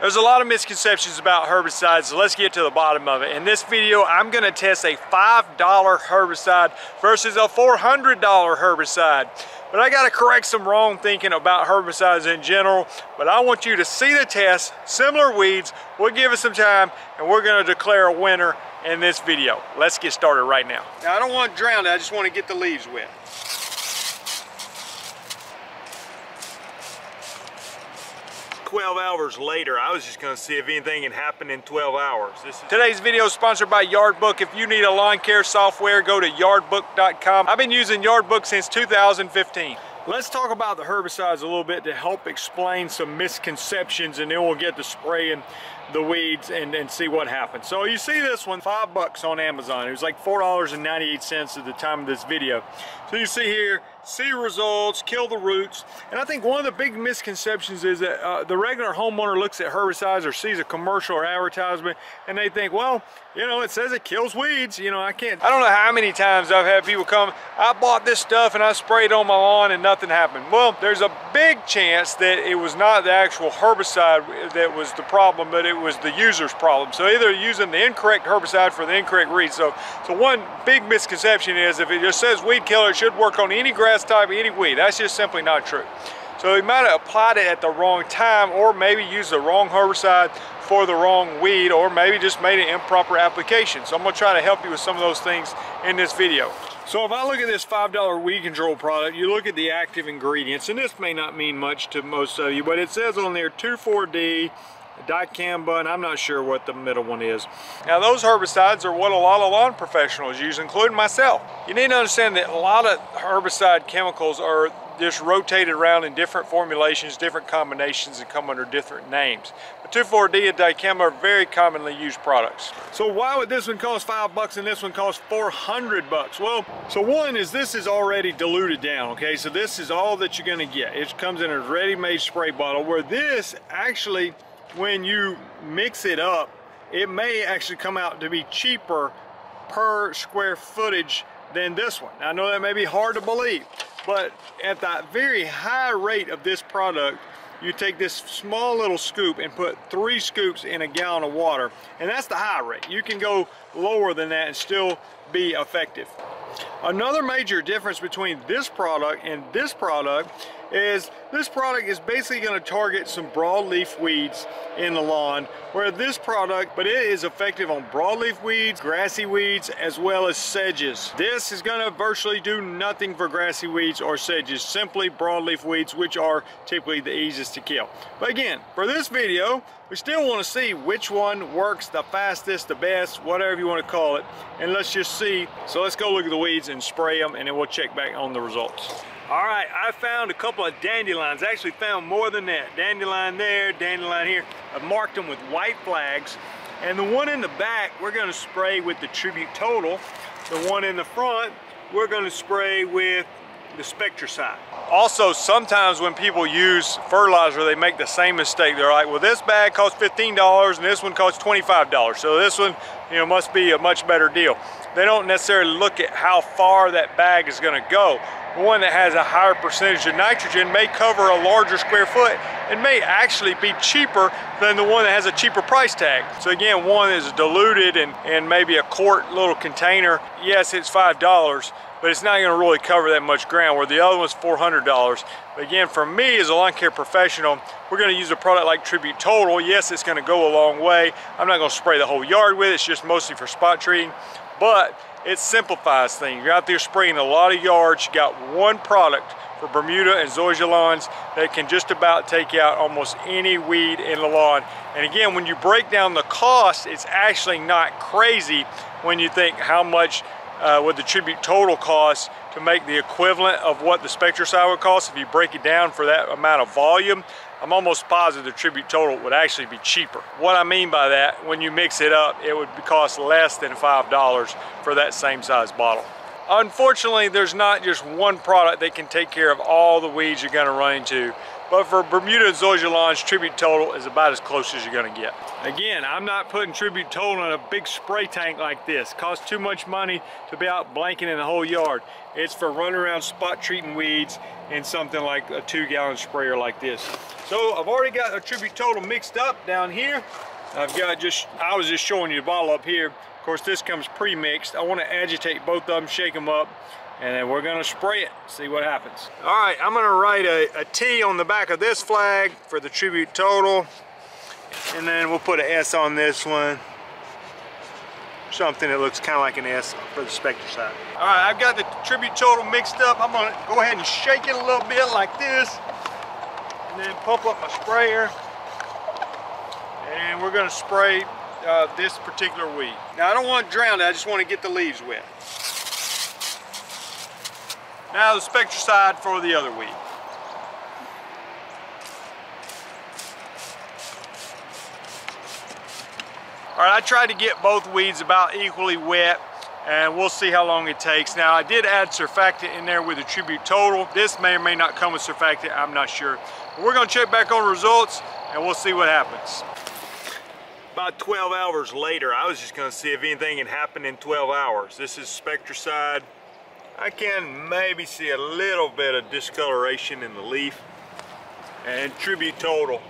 There's a lot of misconceptions about herbicides, so let's get to the bottom of it. In this video, I'm going to test a $5 herbicide versus a $400 herbicide. But I got to correct some wrong thinking about herbicides in general. But I want you to see the test, similar weeds. We'll give it some time, and we're going to declare a winner in this video. Let's get started right now. Now, I don't want to drown it. I just want to get the leaves wet. "12 hours later, I was just going to see if anything had happened in 12 hours. Today's video is sponsored by Yardbook. If you need a lawn care software, go to yardbook.com. I've been using Yardbook since 2015. Let's talk about the herbicides a little bit to help explain some misconceptions, and then we'll get to spraying the weeds and see what happens. So you see this one, $5 on Amazon. It was like $4.98 at the time of this video. So you see here, see results, kill the roots. And I think one of the big misconceptions is that the regular homeowner looks at herbicides or sees a commercial or advertisement and they think, well, you know, it says it kills weeds. You know, I don't know how many times I've had people come, I bought this stuff and I sprayed on my lawn and nothing happened. Well, there's a big chance that it was not the actual herbicide that was the problem, but it was the user's problem. So either using the incorrect herbicide for the incorrect weed. So one big misconception is if it just says weed killer, it should work on any grass type, any weed. That's just simply not true. So he might have applied it at the wrong time, or maybe used the wrong herbicide for the wrong weed, or maybe just made an improper application. So I'm going to try to help you with some of those things in this video. So if I look at this $5 weed control product, you look at the active ingredients, and this may not mean much to most of you, but it says on there 2,4-D, dicamba, and I'm not sure what the middle one is. Now those herbicides are what a lot of lawn professionals use, including myself. You need to understand that a lot of herbicide chemicals are just rotated around in different formulations, different combinations, and come under different names. But 2,4-D and dicamba are very commonly used products. So why would this one cost $5 and this one cost $400? Well, so one is this is already diluted down, okay? So this is all that you're gonna get. It comes in a ready-made spray bottle, where this actually, when you mix it up, it may actually come out to be cheaper per square footage than this one. Now, I know that may be hard to believe, but at the very high rate of this product, you take this small little scoop and put 3 scoops in a gallon of water, and that's the high rate. You can go lower than that and still be effective. Another major difference between this product and this product is this product is basically going to target some broadleaf weeds in the lawn, where this product, but it is effective on broadleaf weeds, grassy weeds, as well as sedges. This is going to virtually do nothing for grassy weeds or sedges, simply broadleaf weeds, which are typically the easiest to kill. But again, for this video, we still want to see which one works the fastest, the best, whatever you want to call it, and let's just see. So let's go look at the weeds and spray them, and then we'll check back on the results. All right, I found a couple of dandelions. I actually found more than that. Dandelion there, dandelion here. I've marked them with white flags. And the one in the back, we're gonna spray with the Tribute Total. The one in the front, we're gonna spray with the spectricide. Also, sometimes when people use fertilizer, they make the same mistake. They're like, well, this bag costs $15 and this one costs $25. So this one, you know, must be a much better deal. They don't necessarily look at how far that bag is gonna go. The one that has a higher percentage of nitrogen may cover a larger square foot and may actually be cheaper than the one that has a cheaper price tag. So again, one is diluted and maybe a quart little container. Yes, it's $5, but it's not gonna really cover that much ground, where the other one's $400. But again, for me as a lawn care professional, we're gonna use a product like Tribute Total. Yes, it's gonna go a long way. I'm not gonna spray the whole yard with it. It's just mostly for spot treating, but it simplifies things. You're out there spraying a lot of yards. You got one product for Bermuda and zoysia lawns that can just about take out almost any weed in the lawn. And again, when you break down the cost, it's actually not crazy when you think how much would the Tribute Total cost to make the equivalent of what the spectricide would cost. If you break it down for that amount of volume, I'm almost positive the Tribute Total would actually be cheaper. What I mean by that, when you mix it up, it would cost less than $5 for that same size bottle. Unfortunately, there's not just one product that can take care of all the weeds you're gonna run into. But for Bermuda and zoysia lawns, Tribute Total is about as close as you're gonna get. Again, I'm not putting Tribute Total in a big spray tank like this. It costs too much money to be out blanketing the whole yard. It's for running around spot treating weeds in something like a 2-gallon sprayer like this. So I've already got a Tribute Total mixed up down here. I was just showing you the bottle up here. Of course, this comes pre-mixed. I want to agitate both of them, shake them up, and then we're gonna spray it, see what happens. All right, I'm gonna write a T on the back of this flag for the Tribute Total, and then we'll put an S on this one. Something that looks kind of like an S for the Spectricide. All right, I've got the Tribute Total mixed up. I'm gonna go ahead and shake it a little bit like this, and then pump up my sprayer, and we're gonna spray this particular weed. Now, I don't want to drown it, I just want to get the leaves wet. Now the Spectricide for the other weed. All right, I tried to get both weeds about equally wet, and we'll see how long it takes. Now, I did add surfactant in there with the Tribute Total. This may or may not come with surfactant, I'm not sure. But we're gonna check back on results, and we'll see what happens. About 12 hours later, I was just gonna see if anything had happened in 12 hours. This is Spectricide. I can maybe see a little bit of discoloration in the leaf. And Tribute Total,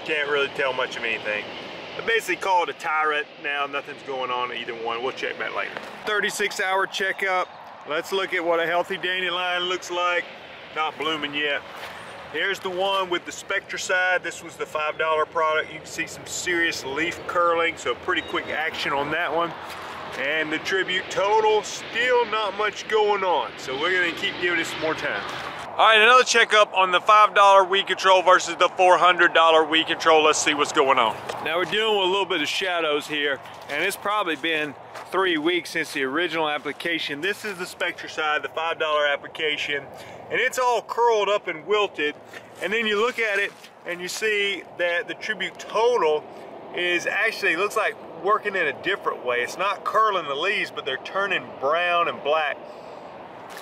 can't really tell much of anything. I basically call it a tyrant now. Nothing's going on either one. We'll check back later. 36-hour checkup. Let's look at what a healthy dandelion looks like. Not blooming yet. Here's the one with the Spectricide. This was the $5 product. You can see some serious leaf curling, so pretty quick action on that one. And the Tribute Total, still not much going on. So we're gonna keep giving it some more time. All right, another checkup on the $5 weed control versus the $400 weed control. Let's see what's going on. Now we're dealing with a little bit of shadows here, and it's probably been 3 weeks since the original application. This is the Spectricide, the $5 application, and it's all curled up and wilted. And then you look at it and you see that the Tribute Total is actually, looks like working in a different way. It's not curling the leaves, but they're turning brown and black.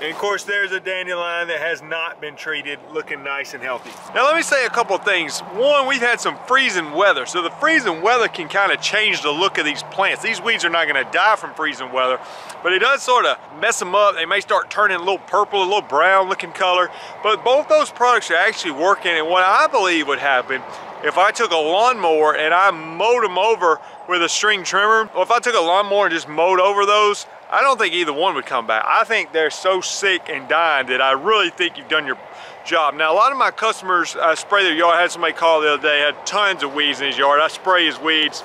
And of course, there's a dandelion that has not been treated, looking nice and healthy. Now let me say a couple things. One, we've had some freezing weather, so the freezing weather can kind of change the look of these plants. These weeds are not going to die from freezing weather, but it does sort of mess them up. They may start turning a little purple, a little brown looking color, but both those products are actually working. And what I believe would happen if I took a lawnmower and I mowed them over with a string trimmer, or if I took a lawnmower and just mowed over those, I don't think either one would come back. I think they're so sick and dying that I really think you've done your job. Now, a lot of my customers spray their yard. I had somebody call the other day, had tons of weeds in his yard. I spray his weeds,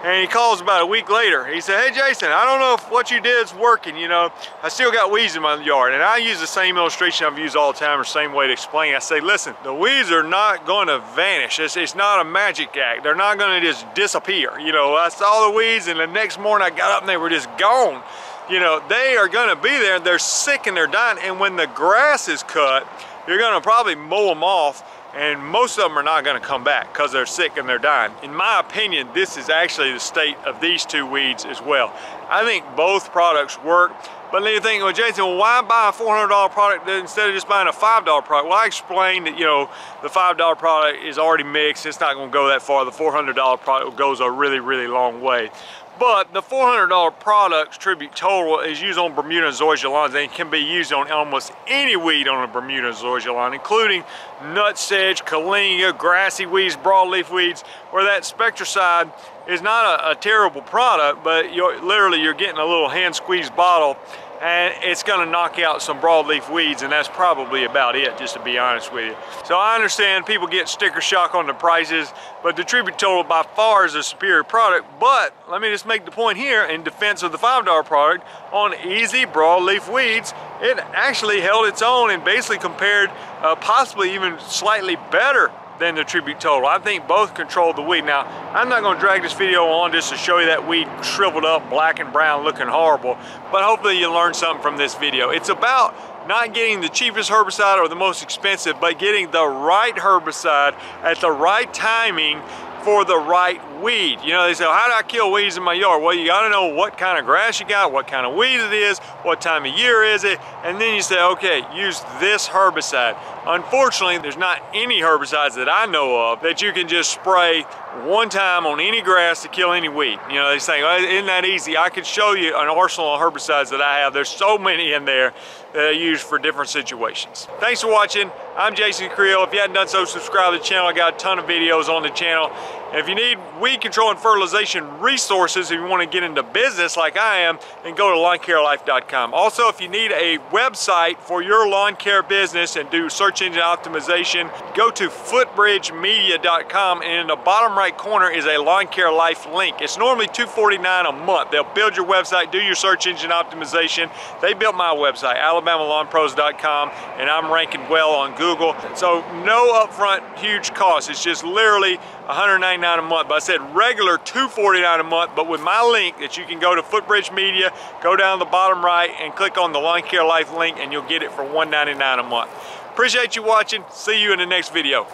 and he calls about a week later. He said, "Hey Jason, I don't know if what you did is working, you know. I still got weeds in my yard." And I use the same illustration I've used all the time, or same way to explain it. I say, listen, the weeds are not gonna vanish. It's not a magic act. They're not gonna just disappear. You know, I saw the weeds and the next morning I got up and they were just gone. You know, they are gonna be there. They're sick and they're dying. And when the grass is cut, you're gonna probably mow them off, and most of them are not gonna come back because they're sick and they're dying. In my opinion, this is actually the state of these two weeds as well. I think both products work. But then you think, well, Jason, well, why buy a $400 product instead of just buying a $5 product? Well, I explained that, you know, the $5 product is already mixed. It's not gonna go that far. The $400 product goes a really, really long way. But the $400 products, Tribute Total, is used on Bermuda and zoysia lawns, and can be used on almost any weed on a Bermuda and zoysia lawn, including nut sedge, kaleenia, grassy weeds, broadleaf weeds, where that Spectricide is not a terrible product, but you're getting a little hand-squeezed bottle, and it's gonna knock out some broadleaf weeds, and that's probably about it, just to be honest with you. So I understand people get sticker shock on the prices, but the Tribute Total by far is a superior product. But let me just make the point here, in defense of the $5 product, on easy broadleaf weeds, it actually held its own and basically compared possibly even slightly better than the Tribute Total. I think both control the weed. Now, I'm not gonna drag this video on just to show you that weed shriveled up, black and brown, looking horrible, but hopefully you learned something from this video. It's about not getting the cheapest herbicide or the most expensive, but getting the right herbicide at the right timing for the right weed. You know, they say, how do I kill weeds in my yard? Well, you gotta know what kind of grass you got, what kind of weed it is, what time of year is it, and then you say, okay, use this herbicide. Unfortunately, there's not any herbicides that I know of that you can just spray one time on any grass to kill any weed. You know, they say, well, isn't that easy? I can show you an arsenal of herbicides that I have. There's so many in there that I use for different situations. Thanks for watching. I'm Jason Creel. If you hadn't done so, subscribe to the channel. I got a ton of videos on the channel. And if you need weed control and fertilization resources, if you want to get into business like I am, then go to lawncarelife.com. Also, if you need a website for your lawn care business and do search engine optimization, go to footbridgemedia.com, and in the bottom right corner is a Lawn Care Life link. It's normally $249 a month. They'll build your website, do your search engine optimization. They built my website, alabamalawnpros.com, and I'm ranking well on Google. So no upfront huge cost. It's just literally $199 a month. But I said regular $249 a month, but with my link that you can go to Footbridge Media, go down the bottom right and click on the Lawn Care Life link, and you'll get it for $199 a month. Appreciate you watching. See you in the next video.